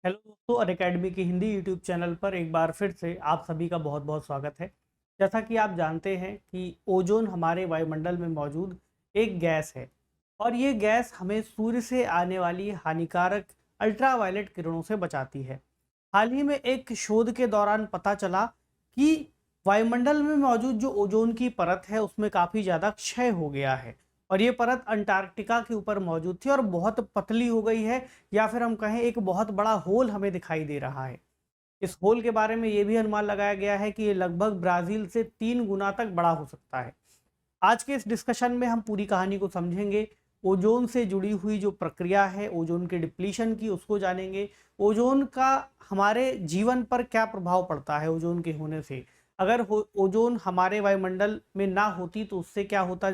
Hello दोस्तों, Unacademy की Hindi YouTube channel पर एक बार फिर से आप सभी का बहुत बहुत स्वागत है। जैसा कि आप जानते हैं कि ओजोन हमारे वायुमंडल में मौजूद एक गैस है और ये गैस हमें सूर्य से आने वाली हानिकारक अल्ट्रावायलेट किरणों से बचाती है। हाल ही में एक शोध के दौरान पता चला कि वायुमंडल में मौजूद जो ओजोन की परत है उसमें काफ़ी ज़्यादा क्षय हो गया है और ये परत अंटार्कटिका के ऊपर मौजूद थी और बहुत पतली हो गई है, या फिर हम कहें एक बहुत बड़ा होल हमें दिखाई दे रहा है। इस होल के बारे में ये भी अनुमान लगाया गया है कि ये लगभग ब्राज़ील से 3 गुना तक बड़ा हो सकता है। आज के इस डिस्कशन में हम पूरी कहानी को समझेंगे, ओजोन से जुड़ी हुई जो प्रक्रिया है, ओजोन के डिप्लीशन की, उसको जानेंगे। ओजोन का हमारे जीवन पर क्या प्रभाव पड़ता है ओजोन के होने से। अगर ओजोन हमारे वायुमंडल में ना होती तो उससे क्या होता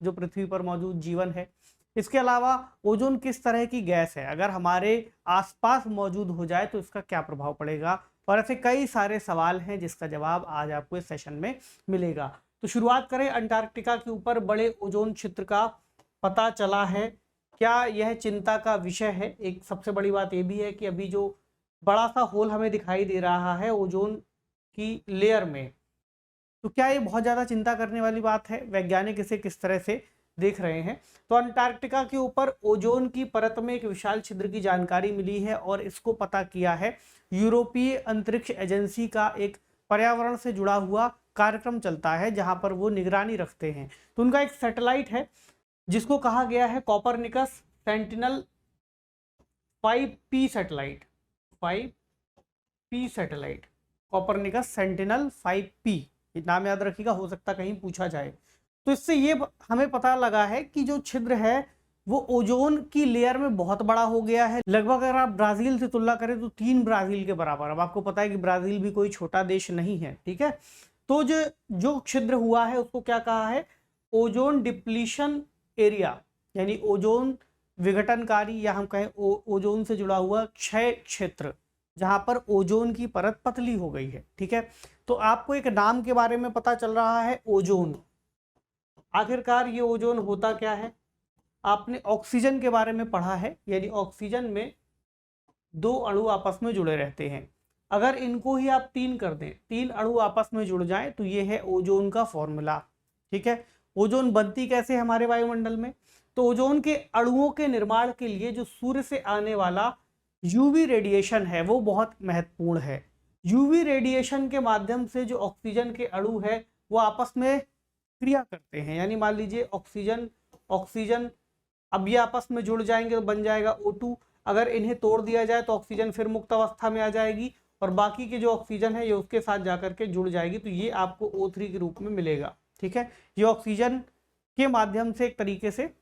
जो पृथ्वी पर मौजूद जीवन है। इसके अलावा ओजोन किस तरह की गैस है, अगर हमारे आसपास मौजूद हो जाए तो इसका क्या प्रभाव पड़ेगा, और ऐसे कई सारे सवाल हैं जिसका जवाब आज आपको इस सेशन में मिलेगा। तो शुरुआत करें अंटार्कटिका के ऊपर बड़े ओजोन क्षेत्र का। पता चला है, क्या यह चिंता का विषय है? एक सबसे बड़ी बात यह भी है कि अभी जो बड़ा सा होल हमें दिखाई दे रहा है ओजोन की लेयर में, तो क्या ये बहुत ज़्यादा चिंता करने वाली बात है? वैज्ञानिक इसे किस तरह से देख रहे हैं? तो अंटार्कटिका के ऊपर ओजोन की परत में एक विशाल छिद्र की जानकारी मिली है और इसको पता किया है यूरोपीय अंतरिक्ष एजेंसी का एक पर्यावरण से जुड़ा हुआ कार्यक्रम चलता है जहां पर वो निगरानी रखते हैं। तो उनका एक सैटेलाइट है जिसको कहा गया है Copernicus sentinel 5P satellite. 5P satellite, Copernicus sentinel 5P, नाम याद रखिएगा, हो सकता कहीं पूछा जाए। तो इससे ये हमें पता लगा है कि जो छिद्र है वो ओजोन की लेयर में बहुत बड़ा हो गया है। लगभग अगर आप ब्राजील से तुलना करें तो 3 ब्राजील के बराबर। अब आपको पता है कि ब्राजील भी कोई छोटा देश नहीं है, ठीक है। तो जो जो छिद्र हुआ है उसको क्या कहा है? ओजोन डिप्लीशन एरिया, यानी ओजोन विघटनकारी, या हम कहें ओजोन से जुड़ा हुआ क्षय क्षेत्र, जहां पर ओजोन की परत पतली हो गई है, ठीक है। तो आपको एक नाम के बारे में पता चल रहा है, ओजोन। आखिरकार ये ओजोन होता क्या है? आपने ऑक्सीजन के बारे में पढ़ा है, यानी ऑक्सीजन में 2 अणु आपस में जुड़े रहते हैं। अगर इनको ही आप 3 कर दें, 3 अणु आपस में जुड़ जाएं, तो ये है ओजोन का फॉर्मूला, ठीक है। ओजोन बनती कैसे हमारे वायुमंडल में? तो ओजोन के अणुओं के निर्माण के लिए जो सूर्य से आने वाला यूवी रेडिएशन है वो बहुत महत्वपूर्ण है। यूवी रेडिएशन के माध्यम से जो ऑक्सीजन के अणु है वो आपस में क्रिया करते हैं। यानी मान लीजिए ऑक्सीजन ऑक्सीजन, अब ये आपस में जुड़ जाएंगे तो बन जाएगा O2। अगर इन्हें तोड़ दिया जाए तो ऑक्सीजन फिर मुक्त अवस्था में आ जाएगी और बाकी के जो ऑक्सीजन है ये उसके साथ जाकर के जुड़ जाएगी, तो ये आपको O3 के रूप में मिलेगा, ठीक है। ये ऑक्सीजन के माध्यम से एक तरीके से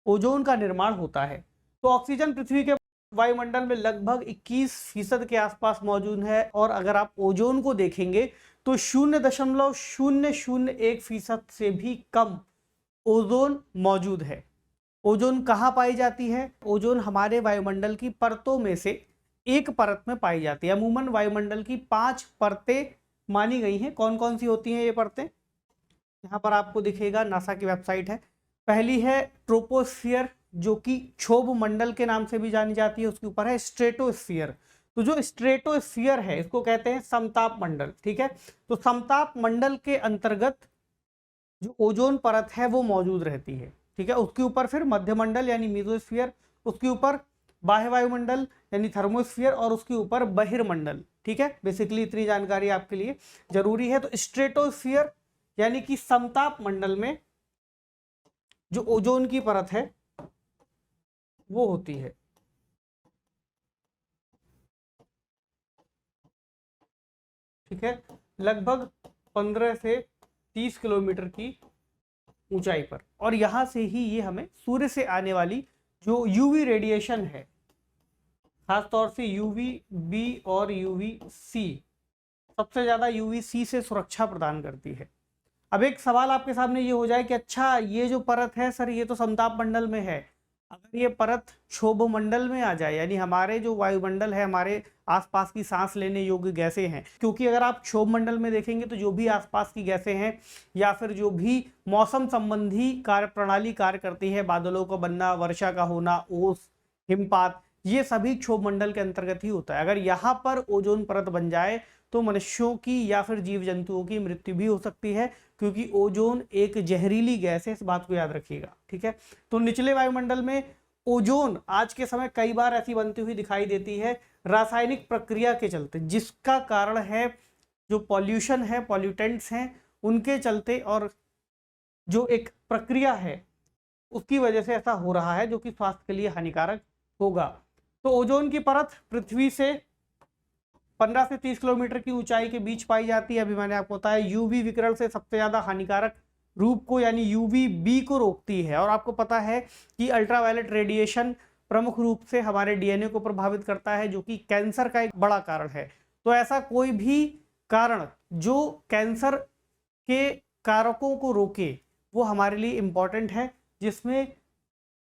ओजोन का निर्माण होता है। तो ऑक्सीजन पृथ्वी के वायुमंडल में लगभग 21% के आसपास मौजूद है, और अगर आप ओजोन को देखेंगे तो 0.001% से भी कम ओजोन मौजूद है। ओजोन कहाँ पाई जाती है? ओजोन हमारे वायुमंडल की परतों में से एक परत में पाई जाती है। अमूमन वायुमंडल की 5 परतें मानी गई हैं। कौन कौन सी होती हैं ये परतें? यहाँ पर आपको दिखेगा, नासा की वेबसाइट है। पहली है ट्रोपोस्फियर, जो कि क्षोभ मंडल के नाम से भी जानी जाती है। उसके ऊपर है स्ट्रेटोस्फियर। तो जो स्ट्रेटोस्फियर है इसको कहते हैं समताप मंडल, ठीक है। तो समताप मंडल के अंतर्गत जो ओजोन परत है वो मौजूद रहती है, ठीक है। उसके ऊपर फिर मध्यमंडल यानी मीजोस्फियर, उसके ऊपर बाह्य वायुमंडल यानी थर्मोस्फियर, और उसके ऊपर बहिर्मंडल, ठीक है। बेसिकली इतनी जानकारी आपके लिए जरूरी है। तो स्ट्रेटोस्फियर यानी कि समताप मंडल में जो ओजोन की परत है वो होती है, ठीक है, लगभग 15 से 30 किलोमीटर की ऊंचाई पर। और यहां से ही ये हमें सूर्य से आने वाली जो यूवी रेडिएशन है, खासतौर से यूवी बी और यूवी सी, सबसे ज्यादा यूवी सी से सुरक्षा प्रदान करती है। अब एक सवाल आपके सामने ये हो जाए कि अच्छा ये जो परत है सर, ये तो समताप मंडल में है, अगर ये परत क्षोभ मंडल में आ जाए, यानी हमारे जो वायुमंडल है, हमारे आसपास की सांस लेने योग्य गैसें हैं, क्योंकि अगर आप क्षोभ मंडल में देखेंगे तो जो भी आसपास की गैसें हैं या फिर जो भी मौसम संबंधी कार्य प्रणाली कार्य करती है, बादलों का बनना, वर्षा का होना, ओस, हिमपात, ये सभी क्षोभ मंडल के अंतर्गत ही होता है। अगर यहाँ पर ओजोन परत बन जाए तो मनुष्यों की या फिर जीव जंतुओं की मृत्यु भी हो सकती है, क्योंकि ओजोन एक जहरीली गैस है, इस बात को याद रखिएगा, ठीक है। तो निचले वायुमंडल में ओजोन आज के समय कई बार ऐसी बनती हुई दिखाई देती है रासायनिक प्रक्रिया के चलते, जिसका कारण है जो पॉल्यूशन है, पॉल्यूटेंट्स हैं उनके चलते, और जो एक प्रक्रिया है उसकी वजह से ऐसा हो रहा है, जो कि स्वास्थ्य के लिए हानिकारक होगा। तो ओजोन की परत पृथ्वी से 15 से 30 किलोमीटर की ऊंचाई के बीच पाई जाती है। अभी मैंने आपको बताया यूवी विकिरण से सबसे ज्यादा हानिकारक रूप को यानी यूवी बी को रोकती है, और आपको पता है कि अल्ट्रावायलेट रेडिएशन प्रमुख रूप से हमारे डीएनए को प्रभावित करता है, जो कि कैंसर का एक बड़ा कारण है। तो ऐसा कोई भी कारण जो कैंसर के कारकों को रोके वो हमारे लिए इंपॉर्टेंट है, जिसमें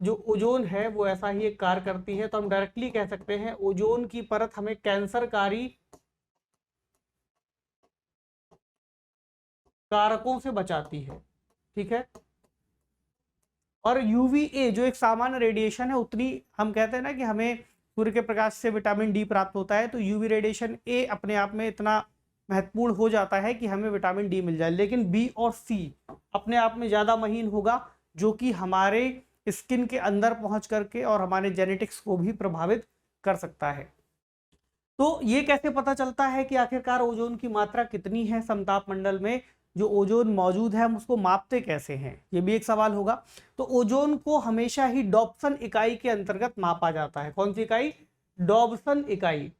जो ओजोन है वो ऐसा ही एक कार्य करती है। तो हम डायरेक्टली कह सकते हैं ओजोन की परत हमें कैंसरकारी कारकों से बचाती है, ठीक है। और यूवीए जो एक सामान्य रेडिएशन है, उतनी हम कहते हैं ना कि हमें सूर्य के प्रकाश से विटामिन डी प्राप्त होता है, तो यूवी रेडिएशन ए अपने आप में इतना महत्वपूर्ण हो जाता है कि हमें विटामिन डी मिल जाए, लेकिन बी और सी अपने आप में ज़्यादा महीन होगा, जो कि हमारे स्किन के अंदर पहुंच करके और हमारे जेनेटिक्स को भी प्रभावित कर सकता है। तो ये कैसे पता चलता है कि आखिरकार ओजोन की मात्रा कितनी है समताप मंडल में, जो ओजोन मौजूद है हम उसको मापते कैसे हैं, ये भी एक सवाल होगा। तो ओजोन को हमेशा ही डॉप्सन इकाई के अंतर्गत मापा जाता है। कौन सी इकाई? डॉप्सन इकाई।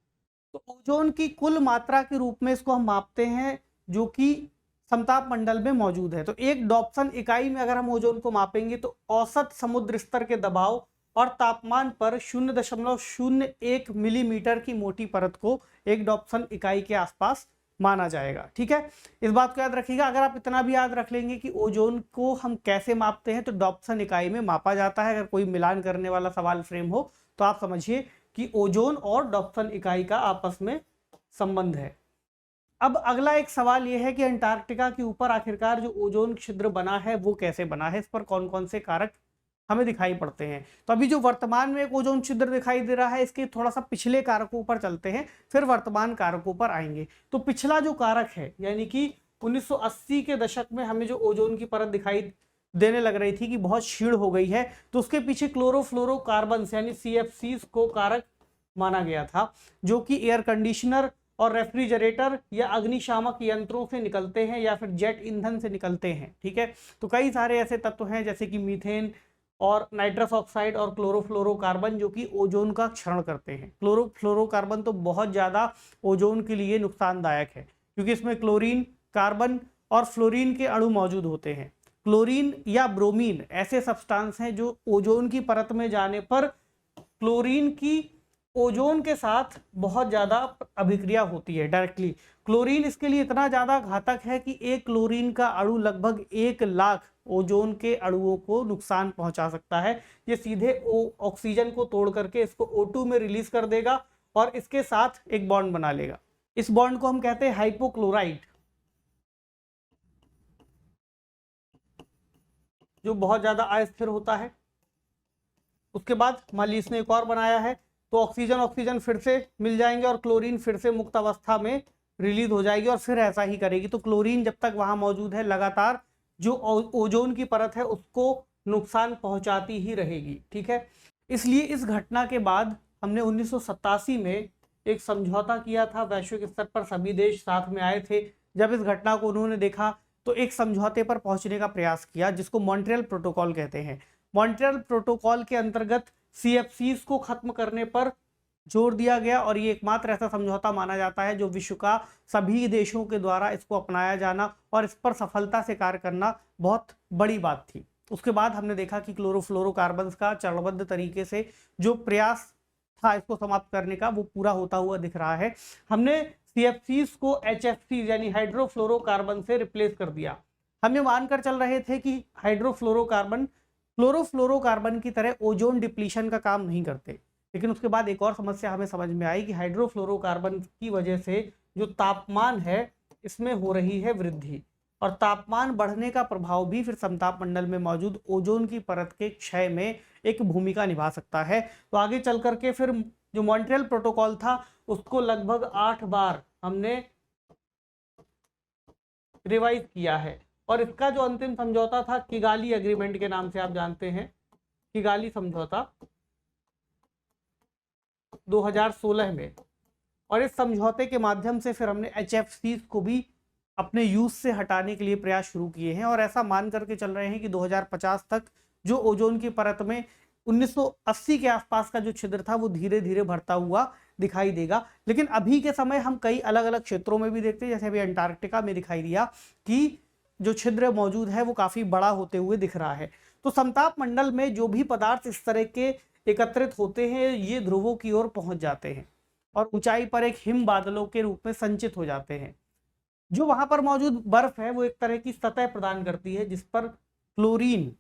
तो ओजोन की कुल मात्रा के रूप में इसको हम मापते हैं, जो कि समताप मंडल में मौजूद है। तो एक डॉप्सन इकाई में अगर हम ओजोन को मापेंगे तो औसत समुद्र स्तर के दबाव और तापमान पर 0.01 मिलीमीटर की मोटी परत को एक डॉप्सन इकाई के आसपास माना जाएगा, ठीक है। इस बात को याद रखिएगा। अगर आप इतना भी याद रख लेंगे कि ओजोन को हम कैसे मापते हैं, तो डॉप्सन इकाई में मापा जाता है। अगर कोई मिलान करने वाला सवाल फ्रेम हो तो आप समझिए कि ओजोन और डॉप्सन इकाई का आपस में संबंध है। अब अगला एक सवाल यह है कि अंटार्कटिका के ऊपर आखिरकार जो ओजोन छिद्र बना है वो कैसे बना है, इस पर कौन कौन से कारक हमें दिखाई पड़ते हैं। तो अभी जो वर्तमान में एक ओजोन छिद्र दिखाई दे रहा है, इसके थोड़ा सा पिछले कारकों पर चलते हैं, फिर वर्तमान कारकों पर आएंगे। तो पिछला जो कारक है, यानी कि 1980 के दशक में हमें जो ओजोन की परत दिखाई देने लग रही थी कि बहुत क्षीण हो गई है, तो उसके पीछे क्लोरोफ्लोरोकार्बन यानी CFCs को कारक माना गया था, जो कि एयर कंडीशनर और रेफ्रिजरेटर या अग्निशामक यंत्रों से निकलते हैं या फिर जेट ईंधन से निकलते हैं, ठीक है। तो कई सारे ऐसे तत्व हैं जैसे कि मीथेन और नाइट्रस ऑक्साइड और क्लोरोफ्लोरोकार्बन, जो कि ओजोन का क्षरण करते हैं। क्लोरोफ्लोरोकार्बन तो बहुत ज़्यादा ओजोन के लिए नुकसानदायक है, क्योंकि इसमें क्लोरीन, कार्बन और फ्लोरीन के अणु मौजूद होते हैं। क्लोरीन या ब्रोमीन ऐसे सब्सटेंस हैं जो ओजोन की परत में जाने पर क्लोरीन की ओजोन के साथ बहुत ज़्यादा अभिक्रिया होती है डायरेक्टली। क्लोरीन इसके लिए इतना ज़्यादा घातक है कि एक क्लोरीन का अणु लगभग 1 लाख ओजोन के अणुओं को नुकसान पहुंचा सकता है। ये सीधे ऑक्सीजन को तोड़ करके इसको O2 में रिलीज कर देगा और इसके साथ एक बॉन्ड बना लेगा। इस बॉन्ड को हम कहते हैं हाइपोक्लोराइड, जो बहुत ज़्यादा अस्थिर होता है। उसके बाद मान लीजिए इसने एक और बनाया है, तो ऑक्सीजन फिर से मिल जाएंगे और क्लोरीन फिर से मुक्त अवस्था में रिलीज हो जाएगी और फिर ऐसा ही करेगी। तो क्लोरीन जब तक वहां मौजूद है लगातार जो ओजोन की परत है उसको नुकसान पहुंचाती ही रहेगी, ठीक है। इसलिए इस घटना के बाद हमने 1987 में एक समझौता किया था, वैश्विक स्तर पर सभी देश साथ में आए थे। जब इस घटना को उन्होंने देखा तो एक समझौते पर पहुंचने का प्रयास किया, जिसको मॉन्ट्रियल प्रोटोकॉल कहते हैं। मॉन्ट्रियल प्रोटोकॉल के अंतर्गत CFCs को खत्म करने पर जोर दिया गया और ये एकमात्र ऐसा समझौता माना जाता है जो विश्व का सभी देशों के द्वारा इसको अपनाया जाना और इस पर सफलता से कार्य करना बहुत बड़ी बात थी। उसके बाद हमने देखा कि क्लोरोफ्लोरोकार्बन का चरणबद्ध तरीके से जो प्रयास था इसको समाप्त करने का, वो पूरा होता हुआ दिख रहा है। हमने CFCs को HFCs यानी हाइड्रोफ्लोरोकार्बन से रिप्लेस कर दिया। हम ये मानकर चल रहे थे कि हाइड्रोफ्लोरोकार्बन क्लोरोफ्लोरोकार्बन की तरह ओजोन डिप्लीशन का काम नहीं करते, लेकिन उसके बाद एक और समस्या हमें समझ में आई कि हाइड्रोफ्लोरोकार्बन की वजह से जो तापमान है इसमें हो रही है वृद्धि, और तापमान बढ़ने का प्रभाव भी फिर समताप मंडल में मौजूद ओजोन की परत के क्षय में एक भूमिका निभा सकता है। तो आगे चल करके फिर जो मॉन्ट्रियल प्रोटोकॉल था उसको लगभग 8 बार हमने रिवाइज किया है, और इसका जो अंतिम समझौता था किगाली एग्रीमेंट के नाम से आप जानते हैं, किगाली समझौता 2016 में। और इस समझौते के माध्यम से फिर हमने HFCs को भी अपने यूज से हटाने के लिए प्रयास शुरू किए हैं, और ऐसा मान करके चल रहे हैं कि 2050 तक जो ओजोन की परत में 1980 के आसपास का जो छिद्र था वो धीरे धीरे भरता हुआ दिखाई देगा। लेकिन अभी के समय हम कई अलग अलग क्षेत्रों में भी देखते हैं, जैसे अभी अंटार्कटिका में दिखाई दिया कि जो छिद्र मौजूद है वो काफी बड़ा होते हुए दिख रहा है। तो समताप मंडल में जो भी पदार्थ इस तरह के एकत्रित होते हैं ये ध्रुवों की ओर पहुंच जाते हैं और ऊंचाई पर एक हिम बादलों के रूप में संचित हो जाते हैं। जो वहां पर मौजूद बर्फ है वो एक तरह की सतह प्रदान करती है जिस पर क्लोरीन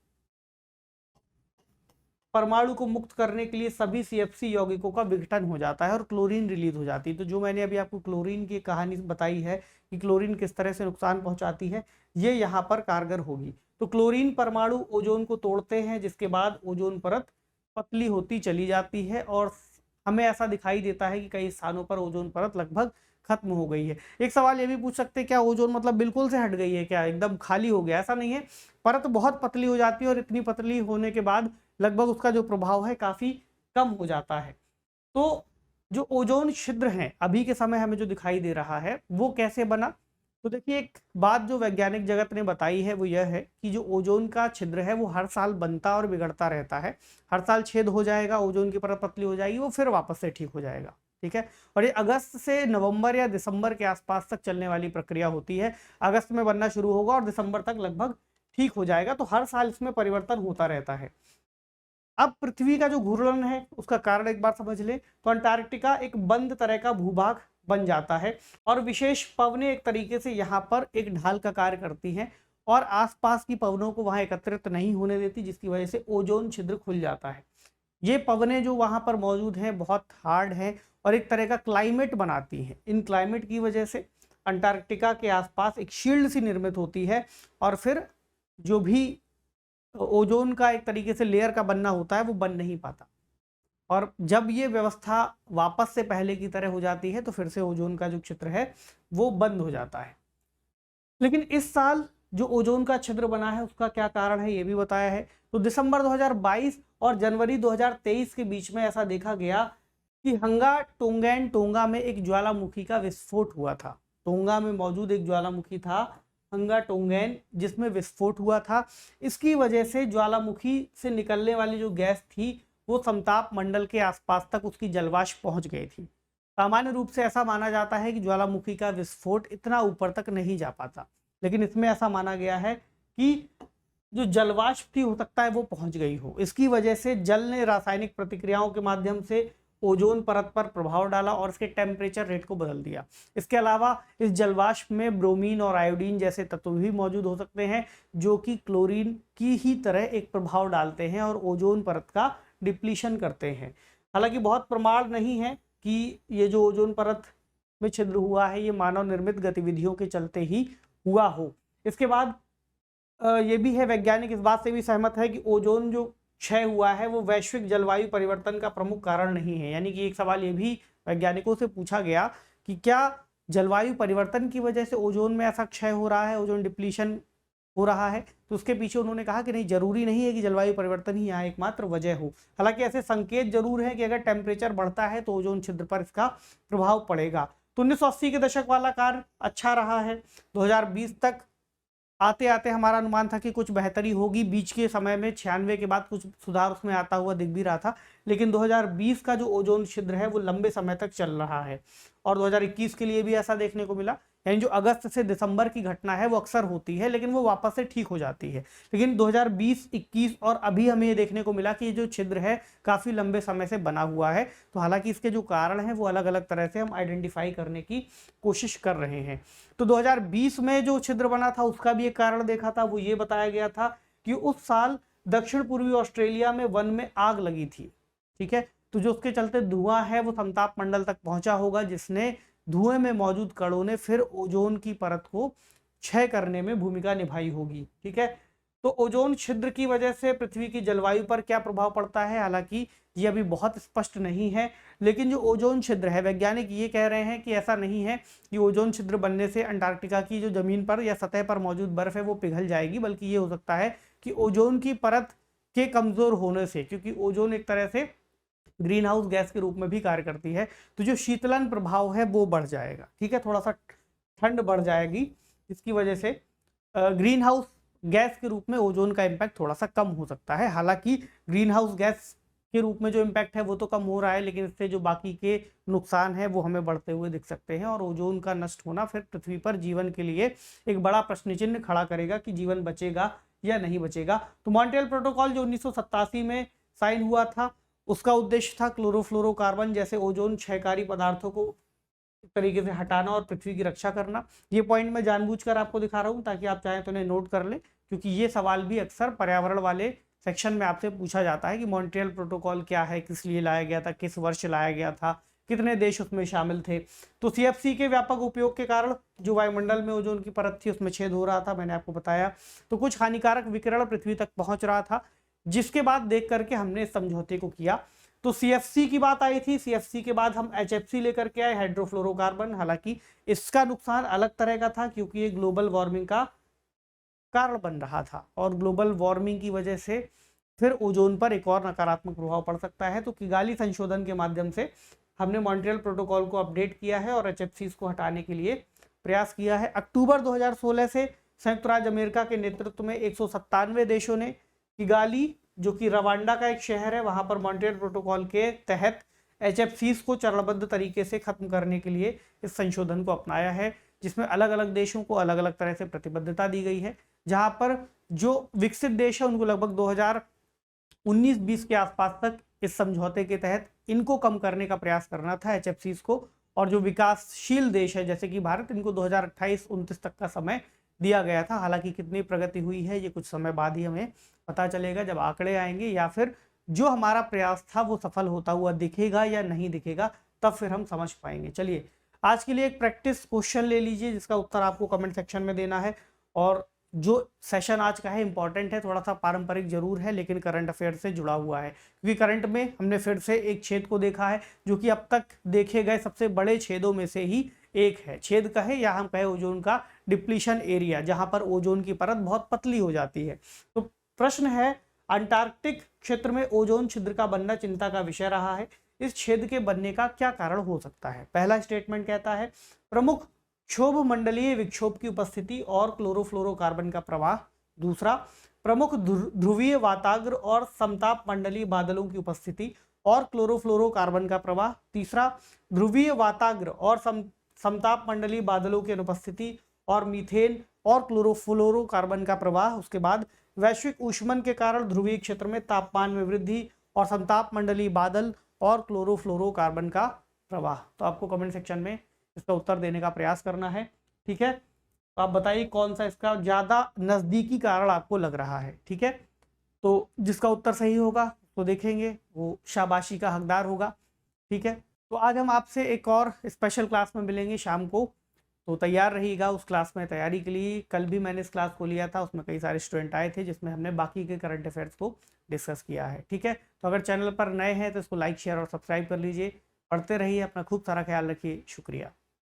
परमाणु को मुक्त करने के लिए सभी CFC यौगिकों का विघटन हो जाता है और क्लोरीन रिलीज हो जाती है। तो जो मैंने अभी आपको क्लोरीन की कहानी बताई है कि क्लोरीन किस तरह से नुकसान पहुंचाती है, ये यहाँ पर कारगर होगी। तो क्लोरीन परमाणु ओजोन को तोड़ते हैं जिसके बाद ओजोन परत पतली होती चली जाती है और हमें ऐसा दिखाई देता है कि कई स्थानों पर ओजोन परत लगभग खत्म हो गई है। एक सवाल ये भी पूछ सकते हैं क्या ओजोन मतलब बिल्कुल से हट गई है, क्या एकदम खाली हो गया? ऐसा नहीं है, परत बहुत पतली हो जाती है और इतनी पतली होने के बाद लगभग उसका जो प्रभाव है काफी कम हो जाता है। तो जो ओजोन छिद्र है अभी के समय हमें जो दिखाई दे रहा है वो कैसे बना? तो देखिए, एक बात जो वैज्ञानिक जगत ने बताई है वो यह है कि जो ओजोन का छिद्र है वो हर साल बनता और बिगड़ता रहता है। हर साल छेद हो जाएगा, ओजोन की परत पतली हो जाएगी, वो फिर वापस से ठीक हो जाएगा। ठीक है, और ये अगस्त से नवंबर या दिसंबर के आसपास तक चलने वाली प्रक्रिया होती है। अगस्त में बनना शुरू होगा और दिसंबर तक लगभग ठीक हो जाएगा। तो हर साल इसमें परिवर्तन होता रहता है। अब पृथ्वी का जो घूर्णन है उसका कारण एक बार समझ ले, तो अंटार्कटिका एक बंद तरह का भूभाग बन जाता है और विशेष पवनें एक तरीके से यहाँ पर एक ढाल का कार्य करती हैं और आसपास की पवनों को वहां एकत्रित नहीं होने देती, जिसकी वजह से ओजोन छिद्र खुल जाता है। ये पवनें जो वहां पर मौजूद हैं बहुत हार्ड हैं और एक तरह का क्लाइमेट बनाती हैं। इन क्लाइमेट की वजह से अंटार्कटिका के आसपास एक शील्ड सी निर्मित होती है और फिर जो भी ओजोन का एक तरीके से लेयर का बनना होता है वो बन नहीं पाता, और जब ये व्यवस्था वापस से पहले की तरह हो जाती है तो फिर से ओजोन का जो छिद्र है वो बंद हो जाता है। लेकिन इस साल जो ओजोन का छिद्र बना है उसका क्या कारण है ये भी बताया है। तो दिसंबर 2022 और जनवरी 2023 के बीच में ऐसा देखा गया कि हंगा टोंगैन टोंगा में एक ज्वालामुखी का विस्फोट हुआ था। टोंगा में मौजूद एक ज्वालामुखी था हंगा टोंगैन, जिसमें विस्फोट हुआ था। इसकी वजह से ज्वालामुखी से निकलने वाली जो गैस थी वो समताप मंडल के आसपास तक उसकी जलवाष्प पहुंच गई थी। सामान्य रूप से ऐसा माना जाता है कि ज्वालामुखी का विस्फोट इतना ऊपर तक नहीं जा पाता, लेकिन इसमें ऐसा माना गया है कि जो जलवाष्प थी हो सकता है वो पहुंच गई हो। इसकी वजह से जल ने रासायनिक प्रतिक्रियाओं के माध्यम से ओजोन परत पर प्रभाव डाला और इसके टेम्परेचर रेट को बदल दिया। इसके अलावा इस जलवाष्प में ब्रोमीन और आयोडीन जैसे तत्व भी मौजूद हो सकते हैं जो कि क्लोरीन की ही तरह एक प्रभाव डालते हैं और ओजोन परत का डिप्लीशन करते हैं। हालांकि बहुत प्रमाण नहीं है कि ये जो ओजोन परत में छिद्र हुआ है ये मानव निर्मित गतिविधियों के चलते ही हुआ हो। इसके बाद ये भी है, वैज्ञानिक इस बात से भी सहमत है कि ओजोन जो क्षय हुआ है वो वैश्विक जलवायु परिवर्तन का प्रमुख कारण नहीं है। यानी कि एक सवाल ये भी वैज्ञानिकों से पूछा गया कि क्या जलवायु परिवर्तन की वजह से ओजोन में ऐसा क्षय हो रहा है, ओजोन डिप्लीशन हो रहा है? तो उसके पीछे उन्होंने कहा कि नहीं, जरूरी नहीं है कि जलवायु परिवर्तन ही यहाँ एकमात्र वजह हो। हालांकि ऐसे संकेत जरूर है कि अगर टेम्परेचर बढ़ता है तो ओजोन छिद्र पर इसका प्रभाव पड़ेगा। तो 1980 के दशक वाला कार्य अच्छा रहा है। 2020 तक आते आते हमारा अनुमान था कि कुछ बेहतरी होगी। बीच के समय में 96 के बाद कुछ सुधार उसमें आता हुआ दिख भी रहा था, लेकिन 2020 का जो ओजोन छिद्र है वो लंबे समय तक चल रहा है और 2021 के लिए भी ऐसा देखने को मिला। यानी जो अगस्त से दिसंबर की घटना है वो अक्सर होती है लेकिन वो वापस से ठीक हो जाती है। लेकिन 2020, 21 और अभी हमें ये देखने को मिला कि ये जो छिद्र है काफ़ी लंबे समय से बना हुआ है। तो हालांकि इसके जो कारण हैं वो अलग अलग तरह से हम आइडेंटिफाई करने की कोशिश कर रहे हैं। तो 2020 में जो छिद्र बना था उसका भी एक कारण देखा था, वो ये बताया गया था कि उस साल दक्षिण पूर्वी ऑस्ट्रेलिया में वन में आग लगी थी। ठीक है, तो जो उसके चलते धुआं है वो समताप मंडल तक पहुंचा होगा, जिसने धुएं में मौजूद कणों ने फिर ओजोन की परत को क्षय करने में भूमिका निभाई होगी। ठीक है, तो ओजोन छिद्र की वजह से पृथ्वी की जलवायु पर क्या प्रभाव पड़ता है, हालांकि ये अभी बहुत स्पष्ट नहीं है, लेकिन जो ओजोन छिद्र है, वैज्ञानिक ये कह रहे हैं कि ऐसा नहीं है कि ओजोन छिद्र बनने से अंटार्कटिका की जो जमीन पर या सतह पर मौजूद बर्फ है वो पिघल जाएगी, बल्कि ये हो सकता है कि ओजोन की परत के कमजोर होने से, क्योंकि ओजोन एक तरह से ग्रीन हाउस गैस के रूप में भी कार्य करती है, तो जो शीतलन प्रभाव है वो बढ़ जाएगा। ठीक है, थोड़ा सा ठंड बढ़ जाएगी, इसकी वजह से ग्रीन हाउस गैस के रूप में ओजोन का इम्पैक्ट थोड़ा सा कम हो सकता है। हालांकि ग्रीन हाउस गैस के रूप में जो इम्पैक्ट है वो तो कम हो रहा है, लेकिन इससे जो बाकी के नुकसान है वो हमें बढ़ते हुए दिख सकते हैं, और ओजोन का नष्ट होना फिर पृथ्वी पर जीवन के लिए एक बड़ा प्रश्न चिन्ह खड़ा करेगा कि जीवन बचेगा या नहीं बचेगा। तो मॉन्ट्रियल प्रोटोकॉल जो 1987 में साइन हुआ था, उसका उद्देश्य था क्लोरोफ्लोरोकार्बन जैसे ओजोन क्षयकारी पदार्थों को एक तरीके से हटाना और पृथ्वी की रक्षा करना। ये पॉइंट मैं जानबूझकर आपको दिखा रहा हूँ ताकि आप चाहें तो उन्हें नोट कर लें, क्योंकि ये सवाल भी अक्सर पर्यावरण वाले सेक्शन में आपसे पूछा जाता है कि मॉन्ट्रियल प्रोटोकॉल क्या है, किस लिए लाया गया था, किस वर्ष लाया गया था, कितने देश उसमें शामिल थे। तो सीएफसी के व्यापक उपयोग के कारण जो वायुमंडल में ओजोन की परत थी उसमें छेद हो रहा था, मैंने आपको बताया। तो कुछ हानिकारक विकिरण पृथ्वी तक पहुंच रहा था, जिसके बाद देख करके हमने इस समझौते को किया। तो सीएफसी की बात आई थी, सीएफसी के बाद हम एचएफसी लेकर के आए, हाइड्रोफ्लोरोकार्बन। हालांकि इसका नुकसान अलग तरह का था, क्योंकि ये ग्लोबल वार्मिंग का कारण बन रहा था, और ग्लोबल वार्मिंग की वजह से फिर ओजोन पर एक और नकारात्मक प्रभाव पड़ सकता है। तो किगाली संशोधन के माध्यम से हमने मॉन्ट्रियल प्रोटोकॉल को अपडेट किया है और एचएफसी को हटाने के लिए प्रयास किया है। अक्टूबर 2016 से संयुक्त राज्य अमेरिका के नेतृत्व में 197 देशों ने किगाली, जो कि रवांडा का एक शहर है, वहां पर मॉन्ट्रियल प्रोटोकॉल के तहत एचएफसीज को चरणबद्ध तरीके से खत्म करने के लिए इस संशोधन को अपनाया है, जिसमें अलग अलग देशों को अलग अलग तरह से प्रतिबद्धता दी गई है। जहां पर जो विकसित देश है उनको लगभग 2019-20 के आसपास तक इस समझौते के तहत इनको कम करने का प्रयास करना था एचएफसीज को, और जो विकासशील देश है जैसे कि भारत, इनको 2028-29 तक का समय दिया गया था। हालांकि कितनी प्रगति हुई है ये कुछ समय बाद ही हमें पता चलेगा, जब आंकड़े आएंगे या फिर जो हमारा प्रयास था वो सफल होता हुआ दिखेगा या नहीं दिखेगा, तब फिर हम समझ पाएंगे। चलिए आज के लिए एक प्रैक्टिस क्वेश्चन ले लीजिए, जिसका उत्तर आपको कमेंट सेक्शन में देना है। और जो सेशन आज का है इंपॉर्टेंट है, थोड़ा सा पारंपरिक जरूर है, लेकिन करंट अफेयर से जुड़ा हुआ है, क्योंकि करंट में हमने फिर से एक छेद को देखा है जो कि अब तक देखे गए सबसे बड़े छेदों में से ही एक है। छेद कहे या हम कहे ओजोन का डिप्लीशन एरिया, जहां पर ओजोन की परत बहुत पतली हो जाती है। तो प्रश्न है, अंटार्कटिक क्षेत्र में ओजोन छिद्र का बनना चिंता का विषय रहा है, इस छेद के बनने का क्या कारण हो सकता है। पहला स्टेटमेंट कहता है प्रमुख क्षोभ मंडलीय विक्षोभ की उपस्थिति और क्लोरोफ्लोरोकार्बन का प्रवाह। दूसरा, प्रमुख ध्रुवीय वाताग्र और समताप मंडलीय बादलों की उपस्थिति और क्लोरोफ्लोरोकार्बन का प्रवाह। तीसरा, ध्रुवीय वाताग्र और समताप मंडलीय बादलों की अनुपस्थिति और मीथेन और क्लोरोफ्लोरोकार्बन का प्रवाह। उसके बाद वैश्विक ऊष्मन के कारण ध्रुवीय क्षेत्र में तापमान में वृद्धि और समताप मंडलीय बादल और क्लोरोफ्लोरोकार्बन का प्रवाह। तो आपको कमेंट सेक्शन में इसका उत्तर देने का प्रयास करना है। ठीक है, तो आप बताइए कौन सा इसका ज्यादा नजदीकी कारण आपको लग रहा है। ठीक है, तो जिसका उत्तर सही होगा तो देखेंगे वो शाबाशी का हकदार होगा। ठीक है, तो आज हम आपसे एक और स्पेशल क्लास में मिलेंगे शाम को, तो तैयार रहिएगा उस क्लास में तैयारी के लिए। कल भी मैंने इस क्लास को लिया था, उसमें कई सारे स्टूडेंट आए थे, जिसमें हमने बाकी के करंट अफेयर्स को डिस्कस किया है। ठीक है, तो अगर चैनल पर नए हैं तो इसको लाइक शेयर और सब्सक्राइब कर लीजिए। पढ़ते रहिए, अपना खूब सारा ख्याल रखिए। शुक्रिया।